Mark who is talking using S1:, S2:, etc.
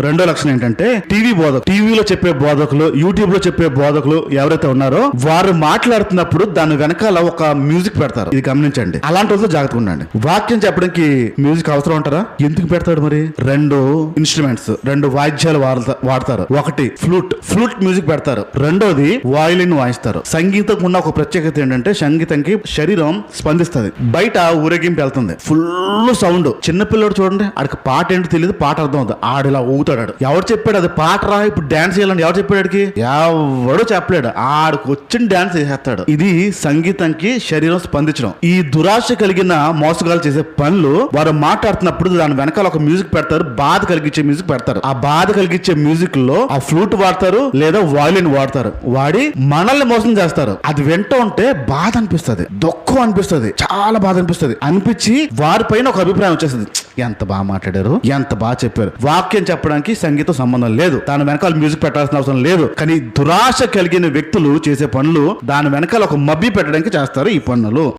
S1: రెండో లక్షణం ఏంటంటే టీవీ బోధకులు, టీవీలో చెప్పే బోధకులు, యూట్యూబ్ లో చెప్పే బోధకులు ఎవరైతే ఉన్నారో వారు మాట్లాడుతున్నప్పుడు దాని వెనకాల ఒక మ్యూజిక్ పెడతారు. ఇది గమనించండి. అలాంటి రోజులు జాగ్రత్తగా ఉండండి. వాక్యం చెప్పడానికి మ్యూజిక్ అవసరం అంటారా? ఎందుకు పెడతాడు మరి? రెండు ఇన్స్ట్రుమెంట్స్, రెండు వాయిద్యాలు వాడతారు. ఒకటి ఫ్లూట్ మ్యూజిక్ పెడతారు. రెండోది వయలిన్ వాయిస్తారు. సంగీతం ఉన్న ఒక ప్రత్యేకత ఏంటంటే సంగీతంకి శరీరం స్పందిస్తుంది. బయట ఊరేగింపు వెళ్తుంది, ఫుల్ సౌండ్. చిన్నపిల్లడు చూడండి, ఆడికి పాట ఏంటో తెలియదు, పాట అర్థం అవుతుంది, ఆడిలా ఊగుతాడు. ఎవరు చెప్పాడు అది పాట రా ఇప్పుడు డాన్స్ చేయాలని? ఎవరు చెప్పాడు? ఆడికి ఎవడు చెప్పలేడు. ఆడికి వచ్చిన డాన్స్ చేసేస్తాడు. ఇది సంగీతంకి శరీరం స్పందించడం. ఈ దురాశ కలిగిన మోసగాలు చేసే పనులు వారు మాట్లాడుతున్నప్పుడు దాని వెనకాల ఒక మ్యూజిక్ పెడతారు, బాధ కలిగించే మ్యూజిక్ పెడతారు. ఆ బాధ కలిగించే మ్యూజిక్ లో ఆ ఫ్లూట్ వాడతారు లేదా వయలిన్ వాడతారు. వాడి మనల్ని మోసం చేస్తారు. అది వింటూ ఉంటే బాధ అనిపిస్తుంది, దుఃఖం అనిపిస్తుంది, చాలా బాధ అనిపించి వారిపైన ఒక అభిప్రాయం వచ్చేస్తుంది. ఎంత బాగా మాట్లాడారు, ఎంత బాగా చెప్పారు. వాక్యం చెప్పడానికి సంగీతం సంబంధం లేదు, దాని వెనకాల మ్యూజిక్ పెట్టాల్సిన అవసరం లేదు. కానీ దురాశ కలిగిన వ్యక్తులు చేసే పనులు దాని వెనకాల ఒక మబ్బి పెట్టడానికి చేస్తారు ఈ పనులు.